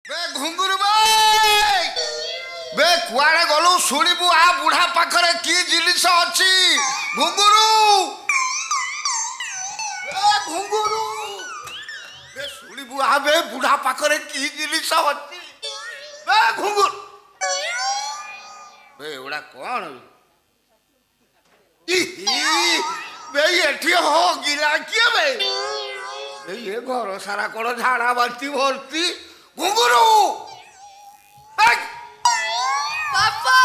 बे घुंगुरु भाई बे कुआड़े गलु शुणिबु आ बुढ़ा पाखरे की जिनिस अछि घुंगुरु बे घुंगुरु बे शुणिबु आ बे बुढ़ा पाखरे की जिनिस अछि बे घुंगुर बे ओडा कोन बे एठी हो गिला के बे ये घर सारा कोन झाड़ा बांती भर्ती घुंगुरु पापा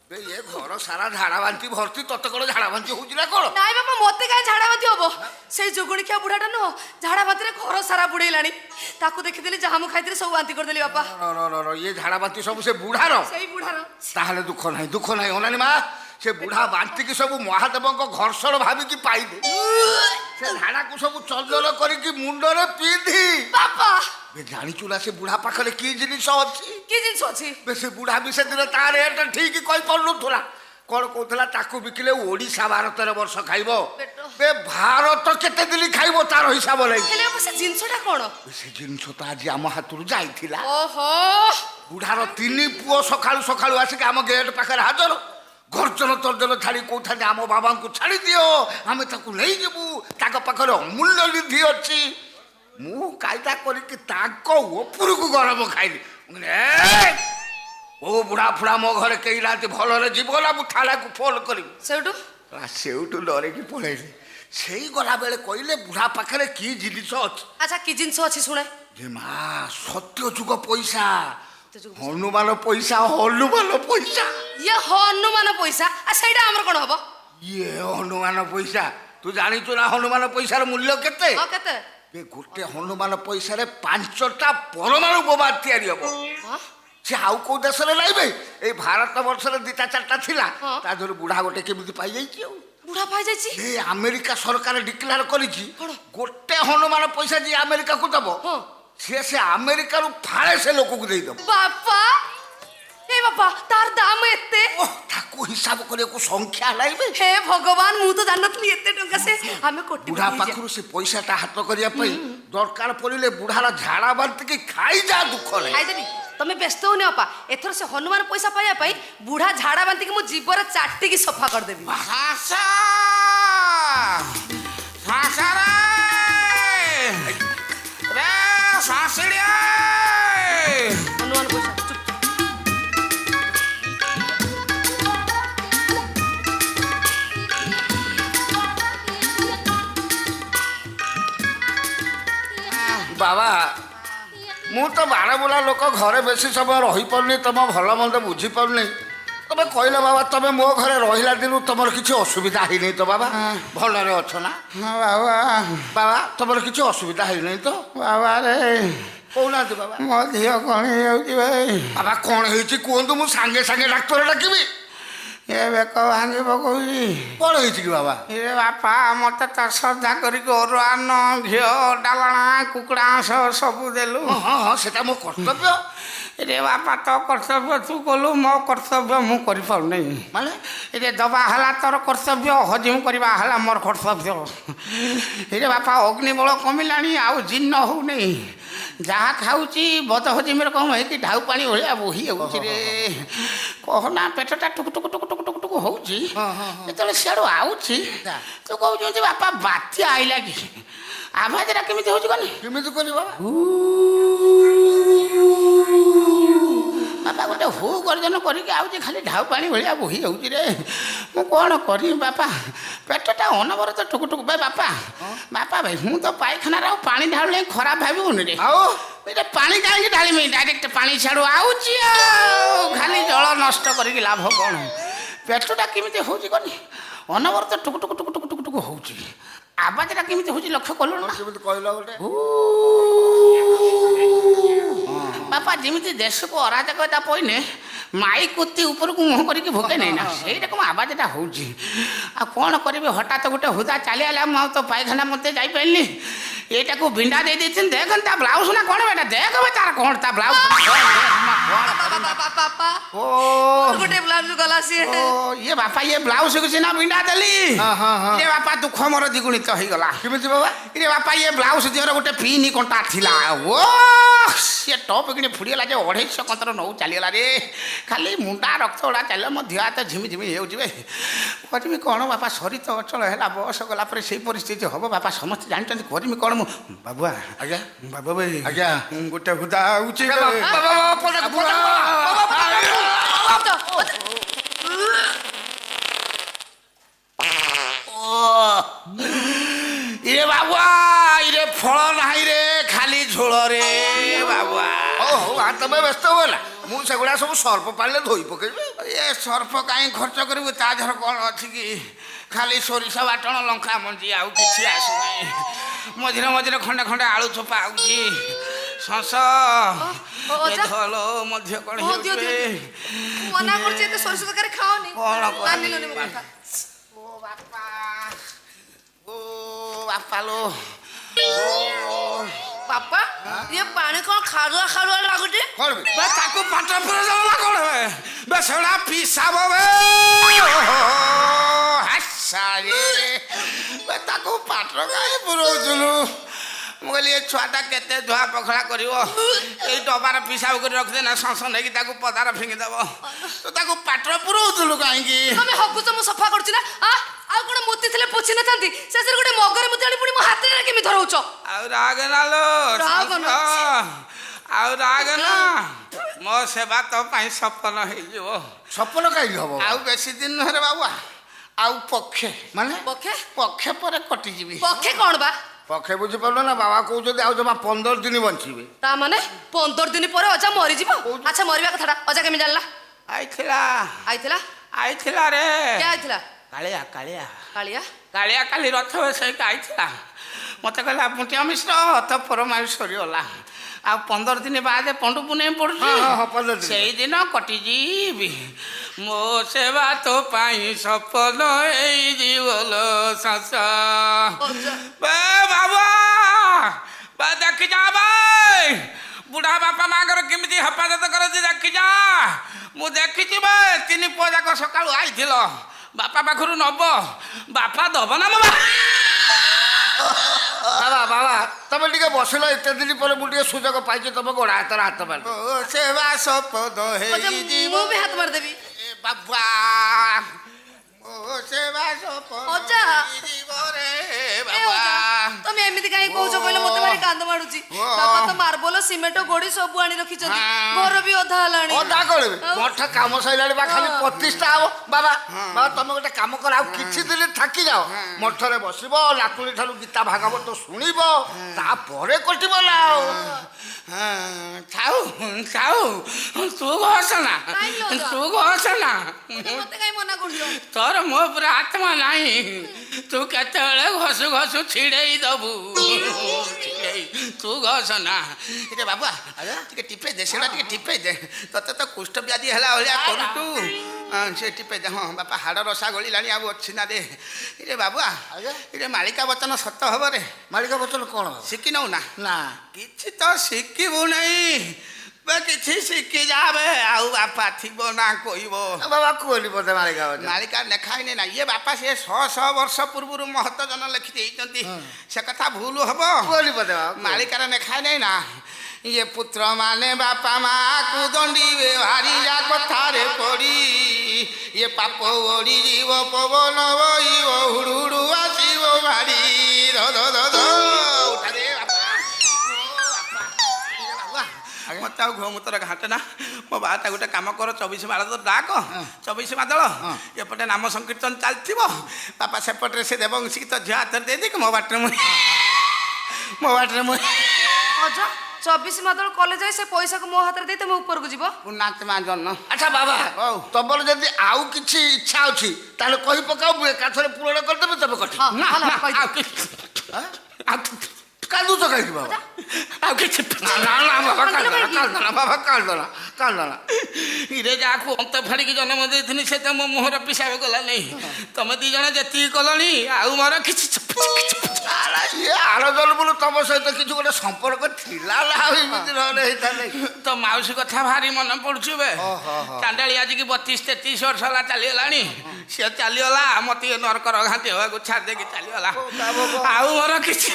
बे ये घर सारा झाड़ा बांती भर्ती तते कोन झाड़ा बांती होउची ना कोन नाई बापा मते काई झाड़ा बांती होबो से जोगुणिकिया बुढ़ाटा न झाड़ा बांती रे घर सारा बुड़ेलानी ताकू देखि देली जहा मु खाइतरे सब बांती कर देली बापा रो ये झाड़ा बांती सब से बुढ़ारो सेई बुढ़ारो ताहले दुख नाही ओनानी मां से बुढ़ा बांती की सब महादेव को घर्षण भाभी की पाई दे से झाड़ा को सब चलजल करी की मुंडो रे पीधी पापा बे जानी चुला से बुढ़ा पाखले की जिनिस अछि की जिंस अछि बे से बुढ़ा भी से दिन तार रेट ठीक कहि पड़लु थोला कोन कहतला ताकू बिकले ओडिसा 12-13 वर्ष खाइबो बे भारत केते दिली खाइबो तार हिसाब नै हेले से जिंसटा कोन से जिनिस तो आज हम हातुरु जाइथिला ओहो बुढ़ार 3 पुओ सखाळु सखाळु आसी हम गेट पाखरे हाजर गर्जन तर्जन छाड़ी कहते आम बाबा को छाड़ी दियो आम ताकू नहीं जीवु ताक पाखरे अमूल्य निधि अच्छी मु कायदा करके ताक ऊपर को गरम खाइली ओ बुढ़ा फुड़ा मो घरे कई रात भल जीव ना मु थाना को फोन करी सेठू डरे की पलैली से गला बेले कहले बुढ़ा पाखरे की जिनिस अच्छी अच्छा की जिंस अछि सुने जे मां सत्य जुग पैसा हनुमान पैसा ये हनुमान पैसा आ सेटा हमर कोन हबो ये हनुमान पैसा तू जानी छु ना हनुमान पैसार मूल्य केते हां केते बे गोटे हनुमान पैसा रे 5टा परमाणु बोमा तयारी हबो हां से आउ को देश रे लाइबे ए भारत वर्ष रे 2-4टा थिला ता जोर बुढ़ा गोटे केमिति पाई जाई छी बुढ़ा पाई जाई छी ए अमेरिका सरकार डिक्लेयर करी छी गोटे हनुमान पैसा जी अमेरिका को दबो से अमेरिका रु फाळे से लोक को देई दबो बापा ए बापा तार दाम एते ताको हिसाब करे को संख्या लाइबे हे भगवान मु तो जानतली एते टंका से हमें कोटी बुढ़ा पाखरु से पैसाटा हाथ करिया पई दरकार पड़िले बुढ़ार झाड़ा बांती के खाई जा दुख रे खाई देबी तमे व्यस्त होने अपा एथर से हनुमान पैसा पाया पई बुढ़ा झाड़ा बांती के मु जीवर चाटी की सफा कर देबी भाषा भाषा रे सासड़िया हनुमान पैसा बाबा मु तो बारबुला लोक घरे बेसी समय रही पारनी तुम भल मंद बुझी पारनी तबे कहले बाबा तबे मो घरे रहिला दिनु तुमर किछि असुविधा है नहीं तो बाबा भल रे अछ ना बाबा बाबा तुमर किछि असुविधा है नहीं तो बाबा रे कोना दे बाबा मो दियो कोन हेउची भाई बाबा कोन हेछि कोंतु मु संगे संगे डॉक्टर डाकिबी ए बेक भांगी पकौची कोन हेछि कि बाबा ए बापा मते त श्रद्धा करी अरुआन घियो डालना कुकुड़ा सब देलु हां हां सेटा मो कर्तव्य रे बापा तो कर्तव्य तू कलु मो कर्तव्य मु करि पाउ नै माने रे दबा हला तोर कर्तव्य हजिम करबा हला मोर कर्तव्य रे बापा अग्नि बल कमिलानी आउ जिन्न हो नै जहाँ खाऊची बद हजिम रकम है कि ढाउ पानी भलिया बोही होउची रे कहना पेटटा टुक टुक टुक टुक टुक टुक होउची जेतले सियाडो आउची तो कहउची बापा बात्या आइला कि आवाजरा केमिति होउची केमिति करी बाबा बापा गोटे हु गर्जन करिक आउची खाली ढाउ पानी भलिया बोही होउची रे मु कोन करी बापा पेटटा अनवरत टुक टुक बे बापा बापा भाई हूँ तो पायखाना रे पानी ढाळले खराब भाबिबुनी रे आओ एटा पानी काहे ढाली में डायरेक्ट पानी छाडू आउची खाली जल नष्ट करिक लाभ कोन पेटटा केमिति होउची कोनी अनवरत टुक टुक टुक टुक टुक टुक होउची आवाजटा केमिति होउची लक्ष्य कलु ना केमिति कहला गोटे बापा जेमिति देश को अराजकता पइने माई कुत्ती ऊपर को मुह करके भोके नहीं ना से रकम आवाजटा होउची आ कोन करबे हठात गोटे हुदा चली आला म तो पायखाना मते जाई पैलनी एटा को बिंडा दे देथिन देखन ता ब्लाउज ना कोन बेटा देख बे तार कोन ता ब्लाउज ବାପା ଓ ଗୋଟେ ବ୍ଲାଉଜ ଗଲା ସିଏ ଓ ଇଏ ବାପା ଇଏ ବ୍ଲାଉଜ କୁ ସିନା ବିଣ୍ଡା ଦେଲି ଇଏ ବାପା ଦୁଃଖ ମୋର ଦ୍ୱିଗୁଣିତ ହେଇଗଲା। କେମିତି ବାବା? ଇରେ ବାପା ଇଏ ବ୍ଲାଉଜ ଦିହରେ ଗୋଟେ ପିନି କଣ୍ଟା ଥିଲା। ଓ ସିଏ ଟପ୍ କିଣି ଫୁଡ଼ିଗଲା ଯେ 250 କନ୍ତର ନଉ ଚାଲିଗଲା ରେ। ଖାଲି ମୁଣ୍ଡା ରକ୍ତ ଗୁଡ଼ା ଚାଲିଲା ମୋ ଦେହ ହାତ ଝିମି ଝିମି ହେଇଯାଉଛି ବେ। କରିମି କ'ଣ ବାପା ସରିତ ଅଚଳ ହେଲା ବୟସ ଗଲା ପରେ ସେଇ ପରିସ୍ଥିତି ହବ ବାପା ସମସ୍ତେ ଜାଣିଛନ୍ତି କରିମି କ'ଣ ମୁଁ ବାବୁଆ ଆଜ୍ଞା ବାବୁ ଭାଇ ଆଜ୍ଞା ଗୋଟେ ହୁଦା ହଉଛି ଇରେ ବାବୁଆ ଇରେ ଫଳ ନାହିଁ ରେ ଖାଲି ଝୋଳରେ ବାବୁଆ। ହଉ ତମେ ବ୍ୟସ୍ତ ହୁଅ ନା ମୁଁ ସେଗୁଡ଼ା ସବୁ ସର୍ପ ପାଣିରେ ଧୋଇ ପକେଇବି। ଏ ସର୍ଫ କାହିଁ ଖର୍ଚ୍ଚ କରିବୁ ତା ଦେହରେ କ'ଣ ଅଛି କି ଖାଲି ସୋରିଷ ବାଟଣ ଲଙ୍କା ମଞ୍ଜି ଆଉ କିଛି ଆସୁନାହିଁ। ମଝିରେ ମଝିରେ ଖଣ୍ଡେ ଖଣ୍ଡେ ଆଳୁ ଚୋପା ଆଉଛି ଶଂସ ଧଳ ମଧ୍ୟ କ'ଣ ମନା କରୁଛି ଏତେ ସୋରିଷ ତରକାରୀ ଖାଅନି। କ'ଣ ମାନିଲନି ମୋ କଥା। ଓ ବାପା ଓ ବାପା ଲୋ ବାପା ଇଏ ପାଣି କ'ଣ ଖାରୁଆ ଖାରୁଆ ଲାଗୁଛି? କ'ଣ ବି ବେ ତାକୁ ପାଟ ପୁରା ଦେଲା କ'ଣ ବେ ସେଗୁଡ଼ା ପିସାବ ବେ ହାସାରେ ବେ ତାକୁ ପାଟ କାହିଁ ପୁରଉଥିଲୁ? ମୁଁ କହିଲି ଏ ଛୁଆଟା କେତେ ଧୁଆ ପଖଳା କରିବ ଏଇ ଡବାର ପିସାବ କରି ରଖିଦେ ନା ସଂସ ନେଇକି ତାକୁ ପଦାର ଫିଙ୍ଗିଦେବ। ତୁ ତାକୁ ପାଟର ପୁରଉଥିଲୁ କାହିଁକି? ତମେ ହଗୁଛ ମୁଁ ସଫା କରୁଛି ନା ଆଉ କ'ଣ ମୋତି ଥିଲେ ପୋଛି ନଥାନ୍ତି ଶେଷରେ ଗୋଟେ ମଗରେ ମୁତି ଆଣି ପୁଣି ମୋ ହାତରେ କେମିତି ଧରଉଛ? ଆଉ ରାଗ ନା ଲୋ ଆଉ ରାଗ ନା ମୋ ସେବା ତୋ ପାଇଁ ସଫଳ ହେଇଯିବ। ସପନ କାହିଁକି ହବ? ଆଉ ବେଶୀ ଦିନ ନୁହେଁ ବାବୁଆ ଆଉ ପକ୍ଷେ ମାନେ ପକ୍ଷେ ପକ୍ଷେ ପରେ କଟିଯିବି। ପକ୍ଷେ କ'ଣ ବା? ପକ୍ଷେ ବୁଝିପାରୁନ ନା ବାବା କହୁଛନ୍ତି ଆଉ ଜମା 15 ଦିନ ବଞ୍ଚିବେ। ତା ମାନେ 15 ଦିନ ପରେ ଅଜା ମରିଯିବ? ଆଚ୍ଛା ମରିବା କଥାଟା ଅଜା କେମିତି ଜାଣିଲା? ଆଇଥିଲା ରେ କିଏ ଆଇଥିଲା? କାଳିଆ କାଳିଆ କାଳିଆ କାଳିଆ କାଲି ରଥ ବସେଇକି ଆଇଥିଲା। ମତେ କହିଲା ପୁଣ୍ଟିଆ ମିଶ୍ର ତ ପରମାୟୁ ସରିଗଲା ଆଉ 15 ଦିନ ବାଦ ପଣ୍ଡୁ ପୁନେଇ ପଡୁଛି ସେଇଦିନ କଟିଯିବି। ମୋ ସେବା ତୋ ପାଇଁ ସଫଳ ହେଇଯିବ ଲୋ ଶଂସ। ବାବା ଦେଖି ଯା ଭାଇ ବୁଢା ବାପା ମାଙ୍କର କେମିତି ହେଫାଜତ କରନ୍ତି ଦେଖି ଯା। ମୁଁ ଦେଖିଛି ବେ 3 ପୁଅ ଯାକ ସକାଳୁ ଆଇଥିଲ ବାପା ପାଖରୁ ନବ ବାପା ଦବ ନା ମୋ ବାବା ତମେ ଟିକେ ବସିଲ ଏତେ ଦିନ ପରେ ମୁଁ ଟିକେ ସୁଯୋଗ ପାଇଛି ତମ ଗୋଡ ହାତର ହାତ ମାରି ସେବା ସପଦ ହେଇଯିବ। ମୁଁ ବି ହାତ ମାରିଦେବି ବାବା ସେବା ସପଦ ହେଇଯିବ ରେ ବାବା। ତମେ ଏମିତି କାହିଁ କହୁଛ କହିଲେ ମତେ ଭାରି କାନ୍ଦ ମାଡୁଛି। ବାପା ତ ମାର୍ବଲ ସିମେଣ୍ଟ ଗୋଡି ସବୁ ଆଣି ରଖିଛନ୍ତି ଘର ବି ଅଧା ହେଲାଣି। ଅଧା କରିବି ମଠ କାମ ସରିଲାଣି ବା ଖାଲି 25ଟା ହବ। ବାବା ତମେ ଗୋଟେ କାମ କର ଆଉ କିଛି ଦିନ ଥାକି ଯାଅ ମଠରେ ବସିବ ଲାଟୁଳି ଠାରୁ ଗୀତା ଭାଗବତ ଶୁଣିବ ତାପରେ କଟିବ ନା ଆଉ। ଥାଉ ତୁ ଘସ ନା ମତେ କାହିଁ ମନା କରୁଛ? ତୋର ମୋ ଉପରେ ଆତ୍ମା ନାହିଁ ତୁ କେତେବେଳେ ଘସୁ ଘସୁ ଛିଡେଇ ଦବୁ ତୁ ଘସ ନା। ଟିକେ ବାବୁଆ ଟିକେ ଟିପେଇ ଦେ ସେଟା ଟିକେ ଟିପେଇ ଦେ ତତେ ତ କୁଷ୍ଠ ବ୍ୟାଧି ହେଲା ଭଳିଆ କରୁଛୁ ସେ ଟିପେଇ ଦେ। ହଁ ବାପା ହାଡ଼ ରସା ଗଳିଲାଣି ଆଉ ଅଛି ନା ରେ। ଇରେ ବାବୁଆ ଇରେ ମାଳିକା ବଚନ ସତ ହବ ରେ। ମାଳିକା ବଚନ କ'ଣ ଶିଖି ନଉ ନା? ନା କିଛି ତ ଶିଖିବୁ ନାହିଁ କିଛି ଶିଖି ଯାବେ ଆଉ ବାପା ଥିବ ନା କହିବ। ବାବା କୁହନି ବୋଧେ ମାଳିକା ବଚନ ମାଳିକା ଲେଖା ହେଇନି ନା ଇଏ ବାପା ସିଏ 100 ବର୍ଷ ପୂର୍ବରୁ ମହତଜନ ଲେଖି ଦେଇଛନ୍ତି ସେ କଥା ଭୁଲ ହବ। କୁହନି ବୋଧେ ମାଳିକାରେ ଲେଖା ନାହିଁ ନା ଇଏ ପୁତ୍ର ମାନେ ବାପା ମା କୁ ଦଣ୍ଡିବେ ଭାରି ଯା କଥାରେ ପଡି ଇଏ ପାପ ଓଡ଼ି ଯିବ ପବନ ବହିବ ହୁଡୁ ହୁଡୁ ଆସିବ ଭାରି ମତେ ଆଉ ଘୁମୁତର ଘାଟ ନା ମୋ ବାଟା ଗୋଟେ କାମ କର 24 ମାଳ ତ ଡାକ 24 ମାଦଳ ଏପଟେ ନାମ ସଂକୀର୍ତ୍ତନ ଚାଲିଥିବ ବାପା ସେପଟରେ ସେ ଦେବଂଶୀ ତ ଝିଅ ହାତରେ ଦେଇଦେଇକି ମୋ ବାଟରେ ମୁଁ ଅଜା 24 ମାଦଳ କଲେଜ ଯାଇ ସେ ପଇସାକୁ ମୋ ହାତରେ ଦେଇ ତମେ ଉପରକୁ ଯିବ? ପୁର୍ଣ୍ଣାତ୍ମା ଜନ୍ମ। ଆଚ୍ଛା ବାବା ତମର ଯଦି ଆଉ କିଛି ଇଚ୍ଛା ଅଛି ତାହେଲେ କହି ପକାଉ ମୁଁ ଏକାଥରେ ପୂରଣ କରିଦେବି ତମେ କଟି କାନ୍ଦୁଛ କାହିଁକି ବାବା? ଆଉ କିଛି ବାବା କାନ୍ଦନା ଇରେ ଯାହାକୁ ଅନ୍ତ ଫାଡ଼ିକି ଜନ୍ମ ଦେଇଥିଲି ସେ ତ ମୋ ମୁହଁର ପିସାବ ଗଲା ନାହିଁ ତମେ 2 ଜଣ ଯେତିକି କଲଣି ଆଉ ମୋର କିଛି ଇଏ ଆର ଜନ୍ମରୁ ତମ ସହିତ କିଛି ଗୋଟେ ସମ୍ପର୍କ ଥିଲା ନା ଆଉ ଏମିତି ନହେଲେ ହେଇଥାନ୍ତେ। ତୋ ମାଉସୀ କଥା ଭାରି ମନେ ପଡୁଛି ବେ। ଚାଣ୍ଡାଳି ଆଜିକି 32-33 ବର୍ଷ ହେଲା ଚାଲିଗଲାଣି। ସିଏ ଚାଲିଗଲା ମତେ ଏ ନରକର ଘାଣ୍ଟି ହେବାକୁ ଛାଡ଼ି ଦେଇକି ଚାଲିଗଲା। ଆଉ ମୋର କିଛି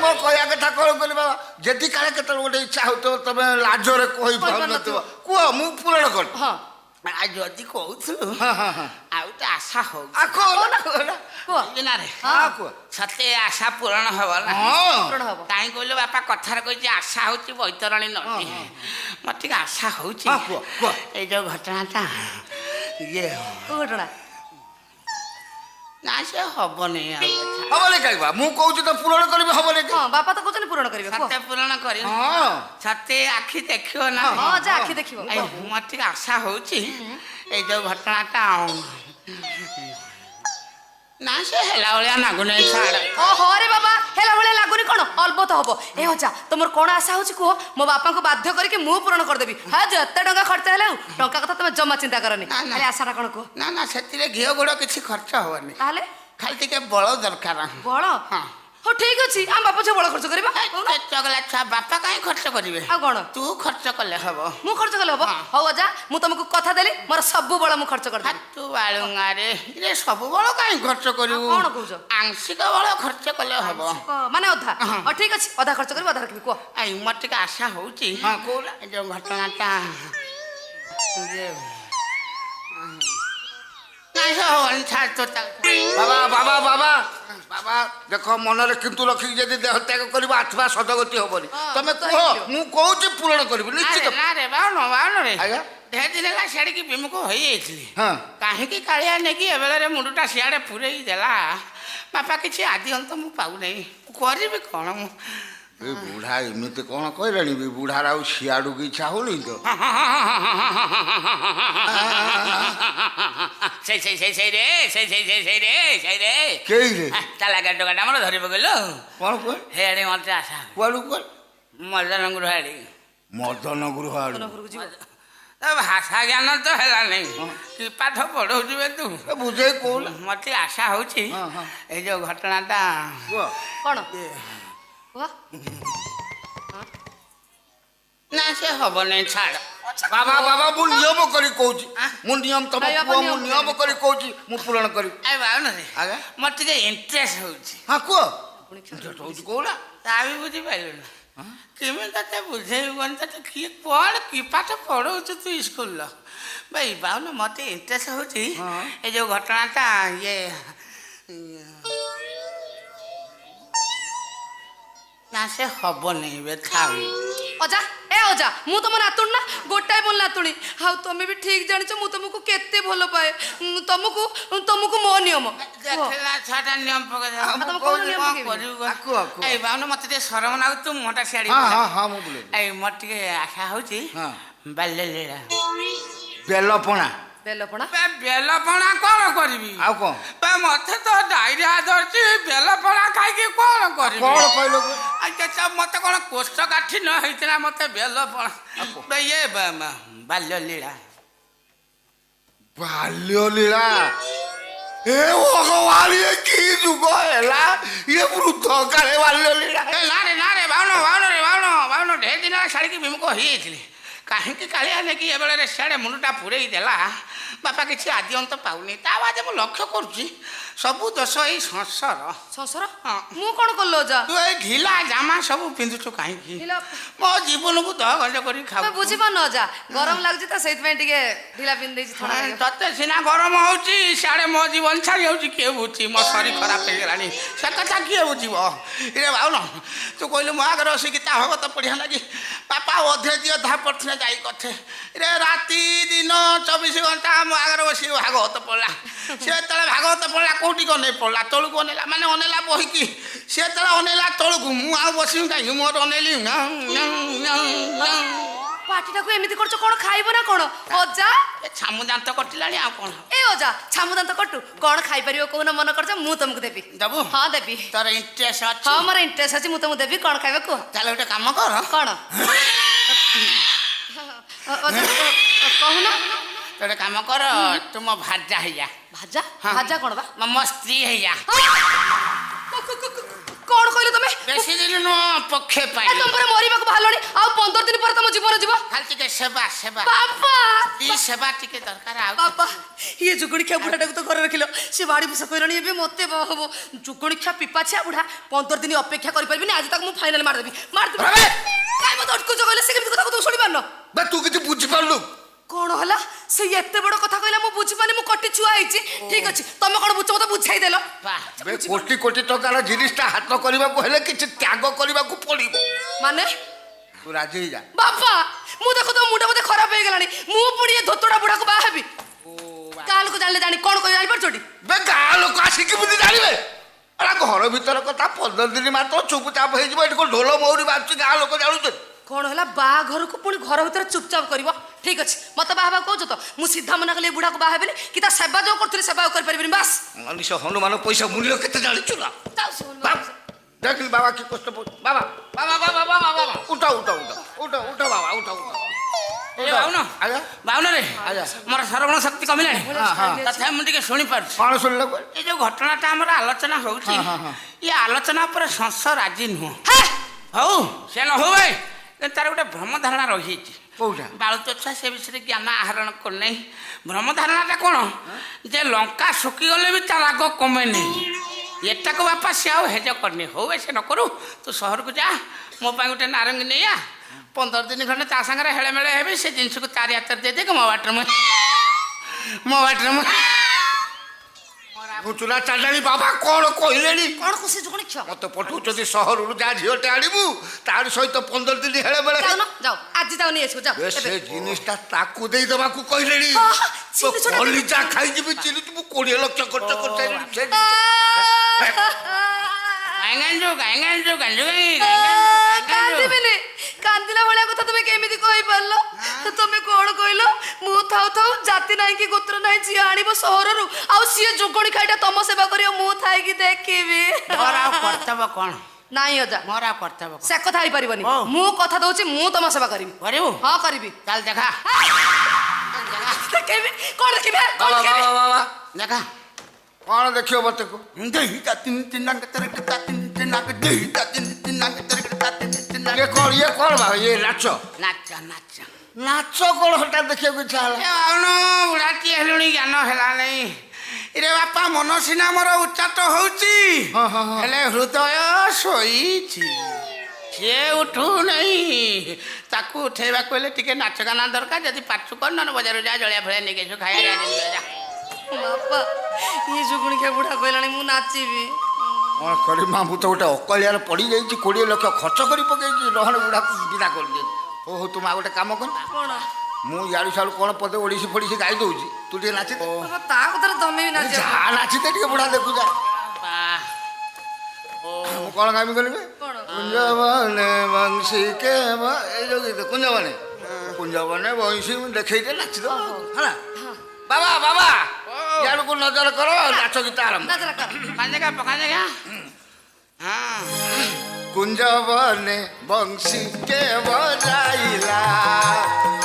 ମୋ କହିବା କଥା କଣ କହିଲି ବାବା, ଯଦି କାଳେ କେତେବେଳେ ଗୋଟେ ଇଚ୍ଛା ହଉଥିବ ତମେ ଲାଜରେ କହିପାରୁନଥିବ କୁହ, ମୁଁ ପୂରଣ କରି। ଯଦି କହୁଥିଲୁ ଆଉ ତ ଆଶା ହଉଛି ସତେ ଆଶା ପୂରଣ ହବ ନା? କାହିଁ କହିଲୁ ବାପା କଥାରେ କହିଛି ଆଶା ହଉଛି ବୈତରଣୀ ନଦୀ। ମୋର ଟିକେ ଆଶା ହଉଛି ଏଇ ଯୋଉ ଘଟଣାଟା ଇଏ ଘଟଣା ନା ସେ ହବନି। ହବନି କାହିଁବା, ମୁଁ କହୁଛି ତ ପୂରଣ କରିବି। ହବନି ବାପା ତ କହୁଛନ୍ତି ପୂରଣ କରିବେ। ସତେ ପୂରଣ କରିବ, ସତେ ଆଖି ଦେଖିବ ନା? ଆଖି ଦେଖିବ। ମୋର ଟିକେ ଆଶା ହଉଛି ଏଇ ଯୋଉ ଘଟଣାଟା ନା ସେ ହେଲା ଭଳିଆ ଲାଗୁନି। ହରେ ବାବା ହେଲା ଭଳିଆ ଲାଗୁନି କଣ? ଅଲବତ ହବ। ଏ ଅଜା ତମର କଣ ଆଶା ହଉଛି କୁହ, ମୋ ବାପାଙ୍କୁ ବାଧ୍ୟ କରିକି ମୁଁ ପୂରଣ କରିଦେବି। ହଁ ଯେତେ ଟଙ୍କା ଖର୍ଚ୍ଚ ହେଲେ ଟଙ୍କା କଥା ତମେ ଜମା ଚିନ୍ତା କରନି। ଆଶାଟା କଣ କୁହ? ନା ନା ସେଥିରେ ଘିଅ ଗୁଡ଼ କିଛି ଖର୍ଚ୍ଚ ହବନି। ତାହେଲେ ଖାଲି ଟିକେ ବଳ ଦରକାର। ବଳ? ହଉ ଠିକ ଅଛି, ଆମ ବାପା ଛୁଆ ବଳ ଖର୍ଚ୍ଚ କରିବା। ଚଗଲା ଛୁଆ ବାପା କାହିଁ ଖର୍ଚ୍ଚ କରିବେ? ଆଉ କଣ ତୁ ଖର୍ଚ୍ଚ କଲେ ହବ? ମୁଁ ଖର୍ଚ୍ଚ କଲେ ହବ? ହଉ ଅଜା ମୁଁ ତମକୁ କଥା ଦେଲି, ମୋର ସବୁ ବଳ ମୁଁ ଖର୍ଚ୍ଚ କରିଦେବି। ତୁ ବାଳୁଙ୍ଗାରେ ସବୁ ବଳ କାହିଁ ଖର୍ଚ୍ଚ କରିବୁ? କଣ କହୁଛ? ଆଂଶିକ ବଳ ଖର୍ଚ୍ଚ କଲେ ହବ। ମାନେ ଅଧା? ହଉ ଠିକ ଅଛି, ଅଧା ଖର୍ଚ୍ଚ କରିବି, ଅଧା ରଖିବି। କୁହ। ମୋର ଟିକେ ଆଶା ହଉଛି ଏ ଯୋଉ ଘଟଣାଟା ବାବା ବାବା ବାବା ବାବା ଦେଖ, ମନରେ କିନ୍ତୁ ରଖିକି ଯଦି ଦେହ ତ୍ୟାଗ କରିବ ଆତ୍ମା ସଦଗତି ହବନି। ତମେ କୁହ, ମୁଁ କହୁଛି ପୂରଣ କରିବି ନିଶ୍ଚିତ। ଢେର ଦିନ ହେଲା ସିଆଡ଼ିକି ବିମୁଖ ହେଇଯାଇଥିଲି। କାହିଁକି କାଳିଆ ନେଇକି ଏବେଳରେ ମୁଣ୍ଡଟା ସିଆଡ଼େ ପୁରେଇ ଦେଲା। ବାପା କିଛି ଆଦି ଅନ୍ତ ମୁଁ ପାଉନାହିଁ, କରିବି କଣ ମୁଁ? ଏ ବୁଢ଼ା ଏମିତି କଣ କହିଲାଣି? ବୁଢ଼ାର ଆଉ ସିଆଡ଼କୁ ଇଚ୍ଛା ହଉନି ତ। ତାଲା ଗାଡ଼ି ଟଙ୍କାଟା ଆମର ଧରି ପକେଇଲୁ। କଣ କୁହ? ହେଇଆଡ଼େ ମତେ ଆଶା କୁଆଡ଼ୁ କୁହ? ମଦନ ଗୃହ ଆଡ଼େ। ମଦନ ଗୃହ ଆଡ଼େ? ଭାଷା ଜ୍ଞାନ ତ ହେଲାନି, କି ପାଠ ପଢଉଛୁ ବେ ତୁ? ବୁଝେଇ କହୁନ। ମତେ ଆଶା ହଉଛି ଏଇ ଯୋଉ ଘଟଣାଟା କଣ ନା ସେ ହବନି, ଛାଡ଼। ବାବା ବାବା ମୁଁ ନିୟମ କରି କହୁଛି, ମୁଁ ନିୟମ ତମ ପୁଅ ମୁଁ ନିୟମ କରି କହୁଛି, ମୁଁ ପୂରଣ କରିବି। ମୋର ଟିକେ ଇଣ୍ଟରେଷ୍ଟ ହଉଛି। ହଁ କୁହ, ହଉଛି କହୁନା। ତା ବି ବୁଝିପାରିଲୁନି କେମିତି ତତେ ବୁଝେଇବନି? ତତେ କିଏ କଣ କି ପାଠ ପଢଉଛୁ ତୁ ସ୍କୁଲର? ଭାଇ ବାଉନ ମତେ ଇଣ୍ଟରେଷ୍ଟ ହଉଛି ଏ ଯୋଉ ଘଟଣାଟା ଇଏ ନା ସେ ହବନି ବେ ଥାଉ। ଅଜା ଅଜା ମୁଁ ତମ ନାତୁଣୀ ନା, ଗୋଟାଏ ବୋଲ ନାତୁଣୀ। ଆଉ ତମେ ବି ଠିକ ଜାଣିଛ ମୁଁ ତମକୁ କେତେ ଭଲ ପାଏ। ତମକୁ ମୋ ନିୟମ ମତେ ଟିକେ ସରମ ନାଗୁଛି। ତୁ ମୁହଁଟା ସିଆଡି ମୋର ଟିକେ ଆଶା ହଉଛି ବାଲ୍ୟ ଲୀଳା। ବେଲପଣା? ବେଲପଣା? ବେଲପଣା କଣ କରିବି? ଆଉ କଣ? ମତେ ତ ଡାଇରିଆ ଧରିଛି, ବେଲପଣା ଖାଇକି କଣ କରିବି? କଣ କହିଲ? ମତେ କଣ କୋଷ୍ଠକାଠି ନ ହେଇଥିଲା ମତେ ବେଲପଣା? ଇଏ ବାଲ୍ୟ ଲୀଳା। ବାଲ୍ୟ ଲୀଳା? ଏ ଭଗବାନ, ଇଏ କି ଯୁଗ ହେଲା? ଇଏ ବୃଦ୍ଧ କାଳେ ବାଲ୍ୟ ଲୀଳା? ନାରେ ବାଉନ ଢେର ଦିନ ଛାଡ଼ିକି ବିମୁଖ ହେଇଯାଇଥିଲି। କାହିଁକି କାଳିଆ ନେଇକି ଏବେଳରେ ସିଆଡ଼େ ମୁଣ୍ଡଟା ପୁରେଇ ଦେଲା। ବାପା କିଛି ଆଦି ଅନ୍ତ ପାଉନି। ତା ବାଦେ ମୁଁ ଲକ୍ଷ୍ୟ କରୁଛି ସବୁ ଦୋଷ ଏଇ ସଂସାର। ସଂସାର? ମୁଁ କଣ କଲ ଅଜା? ତୁ ଏଇ ଢିଲା ଜାମା ସବୁ ପିନ୍ଧୁଛୁ କାହିଁକି? ମୋ ଜୀବନକୁ ଦହ ଗଞ୍ଜ କରି ଖାଉ। ବୁଝିପାରୁନ ଅଜା, ଗରମ ଲାଗୁଛି ତ ସେଇଥିପାଇଁ ଟିକେ ଢିଲା ପିନ୍ଧି ଦେଇଛି। ତତେ ସିନା ଗରମ ହଉଛି, ସିଆଡ଼େ ମୋ ଜୀବନ ଛାଡ଼ି ଯାଉଛି। କିଏ ବୁଝୁଛି? ମୋ ଶରୀର ଖରାପ ହେଇଗଲାଣି, ସେ କଥା କିଏ ବୁଝିବ? ଇରେ ବାଉନ ତୁ କହିଲୁ ମୋ ଆଗରେ ବସିକି ତା ଭାଗବତ ପଢ଼ିଆ ଲାଗି ବାପା ଅଧେ ଦିଅ ଧା ପଡ଼ିଥିଲେ ଯାଇ କଥା ରେ ରାତି ଦିନ 24 ଘଣ୍ଟା ମୋ ଆଗରେ ବସିକି ଭାଗବତ ପଢ଼ିଲା। ସେ ଯେତେବେଳେ ଭାଗବତ ପଢ଼ିଲା କୋଉଠିକି ଅନେଇ ପଡ଼ିଲା? ତଳକୁ ଅନେଇଲା, ମାନେ ଅନେଇଲା ବହିକି। ସେ ଯେତେବେଳେ ଅନେଇଲା ତଳକୁ, ମୁଁ ଆଉ ବସିବି କାହିଁକି? ମୋର ଅନେଇଲି। ପାଟିଟାକୁ ଏମିତି କରୁଛ, କଣ ଖାଇବ ନା କଣ ଅଜା? ଛାମୁ ଦାନ୍ତ କଟିଲାଣି ଆଉ କଣ? ଏ ଅଜା ଛାମୁ ଦାନ୍ତ କଟୁ, କଣ ଖାଇପାରିବ କହୁନ? ମନ କରୁଛ ମୁଁ ତମକୁ ଦେବି। ଦେବୁ? ହଁ ଦେବି। ତୋର ଇଣ୍ଟରେଷ୍ଟ ଅଛି? ହଁ ମୋର ଇଣ୍ଟରେଷ୍ଟ ଅଛି, ମୁଁ ତମକୁ ଦେବି। କଣ ଖାଇବ କୁହ? ତାହେଲେ ଗୋଟେ କାମ କର। କଣ କହୁନ? ଗୋଟେ କାମ କର, ତୁ ମୋ ଭାଜା ହେଇଯା। ଭାଜା? ଭାଜା କଣ ବା? ମୋ ସ୍ତ୍ରୀ ହେଇଯା। ପକ୍ଷେ ଏ ପାଇଲି ତମ ପରେ ମରିବାକୁ ବାହାରିଲଣି ଆଉ 15 ଦିନ ପରେ ତମ ଜୀବନ ଯିବ ଖାଲି ଟିକେ ସେବା ସେବା ବାପା ଇ ସେବା ଟିକେ ଦରକାର ଆଉ ବାପା ଇଏ ଜୁଗୁଣିଖିଆ ବୁଢାଟାକୁ ତ ଘରେ ରଖିଲ ସେ ବାଡି ବୁଷ କହିଲାଣି ଏବେ ମତେ ବାହା ହବ ଜୁଗୁଣିଖିଆ ପିପାଛିଆ ବୁଢା 15 ଦିନ ଅପେକ୍ଷା କରିପାରିବିନି ଆଜି ତାକୁ ମୁଁ ଫାଇନାଲ ମାରିଦେବି କାଇଁ ମତେ ଅଟକୁଛ କହିଲେ ସେ କେମିତି କଥା ତୁ ଶୁଣିପାରୁନ ବେ ତୁ କିଛି ବୁଝିପାରିଲୁ କଣ ହେଲା ସେ ଏତେ ବଡ କଥା କହିଲା ମୁଁ ବୁଝିପାରୁନି ମୁଁ କଟି ଛୁଆ ହେଇଛି ଠିକ ଅଛି ତମେ କଣ ବୁଝ ମତେ ବୁଝାଇ ଦେଲ ବେ କୋଟି କୋଟି ଟଙ୍କାର ଜିନିଷଟା ହାତ କରିବାକୁ ହେଲେ କିଛି ତ୍ୟାଗ କରିବାକୁ ପଡିବ ମାନେ ତୁ ରାଜି ହେଇଯା ବାପା ମୁଁ ଦେଖୁ ତ ମୁଣ୍ଡ ମତେ ଖରାପ ହେଇଗଲାଣି ମୁଁ ପୁଣି ଏ ଧୋତଡା ବୁଢାକୁ ବାହା ହେବି ଗାଁ ଲୋକ ଜାଣିଲେ ଜାଣି କଣ କହି ଜାଣିପାରୁଛଟି ବେ ଗାଁ ଲୋକ ଆସିକି କେମିତି ଜାଣିବେ ଆରେ ଘର ଭିତର କଥା 15 ଦିନ ମାତ୍ର ଚୁପଚାପ ହେଇଯିବ ଏଠି କୋଉ ଢୋଲ ମହୁରୀ ବାଜୁଛି ଗାଁ ଲୋକ ଜାଣୁଛନ୍ତି କଣ ହେଲା ବାହାଘରକୁ ପୁଣି ଘର ଭିତରେ ଚୁପଚାପ କରିବ ଠିକ ଅଛି ମତେ ବାହା ହେବାକୁ କହୁଛ ତ ମୁଁ ସିଧା ମନା କଲି ଏ ବୁଢାକୁ ବାହା ହେବିନି କି ତା ସେବା ଯୋଉ କରୁଥିଲି ସେବା ଆଉ କରିପାରିବିନି ବାସ୍ ମଣିଷ ହନୁମାନ ପଇସା ମୂଲ୍ୟ କେତେ ଜାଣିଛୁ ନା ଯାଉ ଶୁଣ ଦେଖିଲି ବାବା କି କଷ୍ଟ ବାବା ବାବା ବାବା ବାବା ବାବା ଉଠ ଉଠ ଉଠ ଉଠ ଉଠ ବାବା ଉଠ ଉଠ ବାଉନ ରେ ଆଜ୍ଞା ମୋର ଶ୍ରବଣ ଶକ୍ତି କମିଲାଣି ତଥାପି ମୁଁ ଟିକେ ଶୁଣିପାରୁଛି କଣ ଶୁଣିଲ ଏ ଯୋଉ ଘଟଣାଟା ଆମର ଆଲୋଚନା ହଉଛି ଏ ଆଲୋଚନା ଉପରେ ସଂସ ରାଜି ନୁହଁ ହଉ ସେ ନ ହଉ ଭାଇ ତାର ଗୋଟେ ଭ୍ରମ ଧାରଣା ରହିଯାଇଛି କୋଉଟା ବାଳୁତ ଛୁଆ ସେ ବିଷୟରେ ଜ୍ଞାନ ଆହରଣ କରୁନାହିଁ ଭ୍ରମ ଧାରଣାଟା କ'ଣ ଯେ ଲଙ୍କା ଶୁଖିଗଲେ ବି ତା ରାଗ କମେ ନାହିଁ ଏଟାକୁ ବାପା ସେ ଆଉ ହେଜ କରିନି ହଉ ଭାଇ ସେ ନ କରୁ ତୁ ସହରକୁ ଯା ମୋ ପାଇଁ ଗୋଟେ ନାରଙ୍ଗୀ ନେଇଆ 15 ଦିନ ଖଣ୍ଡେ ତା ସାଙ୍ଗରେ ହେଳେମେଳେ ହେବି ସେ ଜିନିଷକୁ ତାରି ହାତରେ ଦେଇଦେଇକି ମୋ ବାଟରେ ଚୁନା ଚାଲିଲାଣି ବାବା କଣ କହିଲେଣି କଣ ଖୁସି ଜୁଗୁଣି ଖିଅ ମତେ ପଠଉଛନ୍ତି ସହରରୁ ଯା ଝିଅଟେ ଆଣିବୁ ତାରି ସହିତ 15 ଦିନ ହେଳେ ବେଳେ ଯାଉନ ଯାଉ ଆଜି ଯାଉ ନେଇ ଆସିବୁ ଯାଉ ସେ ଜିନିଷଟା ତାକୁ ଦେଇଦେବାକୁ କହିଲେଣି କଲିଜା ଖାଇଯିବି ଚିନି ମୁଁ 20 ଲକ୍ଷ ଖର୍ଚ୍ଚ କାନ୍ଦିବିନି କାନ୍ଦିଲା ଭଳିଆ କଥା ତମେ କେମିତି କହିପାରିଲ ତମେ କଣ କହିଲ ମୁଁ ଥାଉ ଥାଉ ଜାତି ନାହିଁ କି ଗୋତ୍ର ନାହିଁ ଯିଏ ଆଣିବ ସହରରୁ ଆଉ ସିଏ ଜୁଗୁଣି ଖାଇଟା ତମ ସେବା କରିବ ମୁଁ ଥାଇକି ଦେଖିବି କର୍ତ୍ତବ୍ୟ କଣ ନାଇଁ ଅଜା ମୋର ଆଉ କର୍ତ୍ତବ୍ୟ ସେ କଥା ହେଇପାରିବନି ମୁଁ କଥା ଦଉଛି ମୁଁ ତମ ସେବା କରିବି କରିବୁ ହଁ କରିବି ଚାଲ ଦେଖା ଦେଖିବି କଣ ଦେଖିବି ଦେଖା କଣ ଦେଖିବ ମତେ ଇଏ କଣ ବା ଇଏ ନାଚ ନାଚ ନାଚ ନାଚ କଣ ହଠାତ୍ ଦେଖିବାକୁ ଇଚ୍ଛା ହେଲା ବୁଢାଟିଏ ହେଲୁଣି ଜ୍ଞାନ ହେଲା ନାଇଁ ରେ ବାପା ମନ ସିନା ମୋର ଉଚ୍ଚାଟ ହଉଛି ହେଲେ ହୃଦୟ ଶୋଇଛି ସିଏ ଉଠୁ ନାହିଁ ତାକୁ ଉଠେଇବାକୁ ହେଲେ ଟିକେ ନାଚ ଗାନା ଦରକାର ଯଦି ପାଛୁ କର ନହେଲେ ବଜାରରୁ ଯା ଜଳିଆ ଫଳିଆ ନେଇକି ଆସିବୁ ଖାଇବା ବାପା ଇଏ ଜୁଗୁଣିଖିଆ ବୁଢା କହିଲାଣି ମୁଁ ନାଚିବି କଣ କରିବି ମା ମୁଁ ତ ଗୋଟେ ଅକଳିଆରେ ପଡ଼ିଯାଇଛି 20 ଲକ୍ଷ ଖର୍ଚ୍ଚ କରି ପକେଇଛି ନହେଲେ ବୁଢାକୁ ବିଦା କରିଦେବି ଓହୋ ତୁମେ ଆଉ ଗୋଟେ କାମ କର କଣ ମୁଁ ଇଆଡୁ ସିଆଡୁ କଣ ପଦେ ଓଡ଼ିଶୀ ଫୋଡ଼ିଶୀ ଗାଇ ଦଉଛି ତୁ ଟିକେ ନାଚି ଦେ ତା କଥାରେ ତମେ ବି ନାଚ ଯାହା ନାଚିଦେ ଟିକେ ବୁଢା ଦେଖୁ ଯା ମୁଁ କଣ ଗାଇବି କହିବି କୁଞ୍ଜବନେ ବଂଶୀ କେ ଏଇ ଯୋଉ ଗୀତ କୁଞ୍ଜବନେ ବଂଶୀ ଦେଖେଇଟେ ନାଚିଦ ହେଲା ବାବା ବାବା ଇଆଡକୁ ନଜର କର ନାଚ ଗୀତ ଆରମ୍ଭ କୁଞ୍ଜବନେ ବଂଶୀ କେ ବଜାଇଲା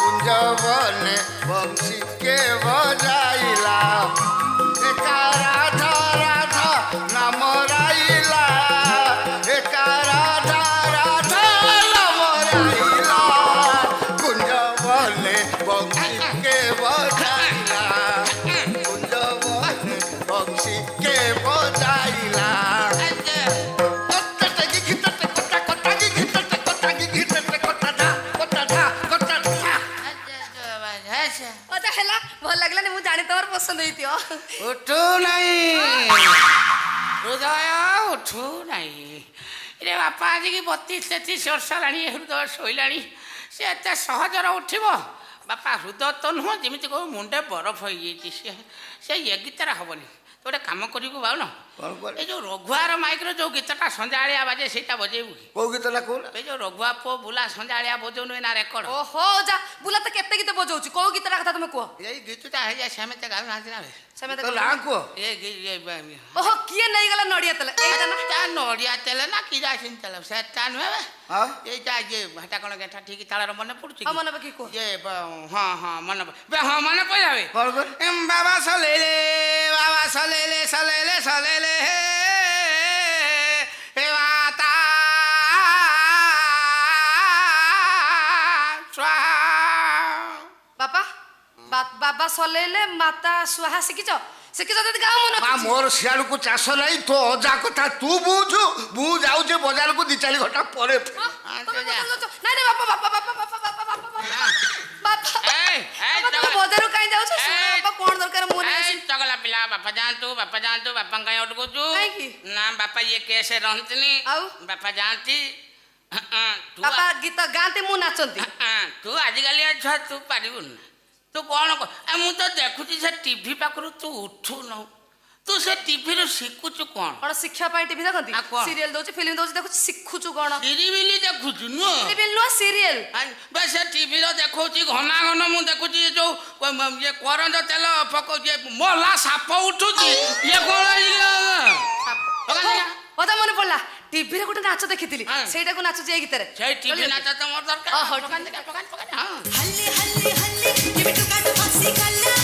କୁଞ୍ଜବନେ ବଂଶୀ କେ ବଜାଇଲା ଏକା ରାଧା ରାଧା ନାମ ରାଇଲା ଏକା ରାଧା ରାଧା ନାମ ରାଇଲା କୁଞ୍ଜବନେ ବଂଶୀ କେ ବଜାଇଲା କୁଞ୍ଜବନେ ବଂଶୀ କେ ବଜାଇଲା ଭଲ ଲାଗିଲାନି ମୁଁ ଜାଣି ତମର ପସନ୍ଦ ହେଇଥିବ ଉଠୁ ନାହିଁ ହୃଦୟ ଉଠୁ ନାହିଁ ରେ ବାପା ଆଜିକି 32-33 ବର୍ଷ ହେଲାଣି ହୃଦୟ ଶୋଇଲାଣି ସେ ଏତେ ସହଜରେ ଉଠିବ ବାପା ହୃଦୟ ତ ନୁହଁ ଯେମିତି କହିବୁ ମୁଣ୍ଡେ ବରଫ ହେଇଯାଇଛି ସେ ଏ ଗୀତଟା ହବନି ତୁ ଗୋଟେ କାମ କରିବୁ ବାଉନ ଏଇ ଯୋଉ ରଘୁଆର ମାଇକ୍ର ଯୋଉ ଗୀତଟା ସନ୍ଧ୍ୟାଳିଆ ବାଜେ ସେଇଟା ବଜେଇବୁ କି କୋଉ ଗୀତଟା କହୁନ ଏଇ ଯୋଉ ରଘୁଆ ପୁଅ ବୁଲା ସନ୍ଧ୍ୟାଳିଆ ବଜଉନୁ ନା ରେକର୍ଡ ଓହୋ ଯା ବୁଲା ତ କେତେ ଗୀତ ବଜଉଛି କୋଉ ଗୀତଟା କଥା ତମେ କୁହ ଏଇ ଗୀତଟା ହେଇଯାଏ ସେମିତି ଗାଉନାହାନ୍ତି ନା ସେମିତି ନାଁ କୁହ ଓହୋ କିଏ ନେଇଗଲା ନଡିଆ ତେଲ ଏଇଟା ନା ତା ନଡିଆ ତେଲ ନା କିରାସିନ ତେଲ ସେଟା ନୁହେଁ ଏଇଟା ହେଟା କଣ ଗେଠା ଠିକ ତାଳର ମନେ ପଡୁଛି ମନେ ପକେଇ କୁହ ହଁ ହଁ ମନେ ମନେ ପଇଲାବେ ବାବା ସଲେଲେ ସଲେଲେ ସଲେଲେ ସଲେଲେ ହେ ମାତା ବାବା ସଲେଇଲେ ମାତା ସୁହା ଶିଖିଛ ଯଦି ଗାଁ ମନ ମା ମୋର ସିଆଡ଼କୁ ଚାଷ ନାହିଁ ତୋ ଅଜା କଥା ତୁ ବୁଝୁ ମୁଁ ଯାଉଛି ବଜାରକୁ 2-4 ଘଣ୍ଟା ପରେ ନାଇଁ ବାପା ବାପା ବାପା ବାପା ବାପା ବାପା ବାପା ବଜାରକୁ କାହିଁ ଯାଉଛ ବାପା କଣ ଦରକାର ମୁଁ ଚଗଲା ପିଲା ବାପା ଯାଆନ୍ତୁ ବାପା କାହିଁ ଅଟକୁଛୁ ନା ବାପା ଇଏ କେସେ ରହନ୍ତିନି ଆଉ ବାପା ଯାଆନ୍ତି ବାପା ଗୀତ ଗାଆନ୍ତି ମୁଁ ନାଚନ୍ତି ତୁ ଆଜିକାଲି ଛୁଆ ତୁ ପାରିବୁନି ତୁ କଣ ମୁଁ ତ ଦେଖୁଛି ସେ ଟିଭି ପାଖରୁ ତୁ ଉଠୁନୁ ତୁ ସେ ଟିଭିରୁ ଶିଖୁଛୁ କଣ ଶିକ୍ଷା ପାଇଁ ଟିଭି ଦେଖନ୍ତି ସିରିଏଲ ଦଉଛି ଫିଲ୍ମ ଦଉଛି ଦେଖୁଛି ଶିଖୁଛୁ କଣ ସିରିଏଲ ଦେଖୁଛୁ ନୁହଁ ନୁହଁ ସିରିଏଲ ସେ ଟିଭିର ଦେଖଉଛି ଘନା ଘନ ମୁଁ ଦେଖୁଛି ଯୋଉ ଇଏ କରଞ୍ଜ ତେଲ ପକଉଛି ମଲା ସାପ ଉଠୁଛି ଇଏ କଣ କଥା ମନେ ପଡିଲା ଟିଭିରେ ଗୋଟେ ନାଚ ଦେଖିଥିଲି ସେଇଟାକୁ ନାଚୁଛି ଏଇ ଗୀତରେ ସେଇ ଟିଭି ନାଚ ତ ମୋର ଦରକାର ହଲ୍ଲି ହଲ୍ଲି ହଲ୍ଲି କେବେ ଟୁକା ଟୁ ହସି ଗଲା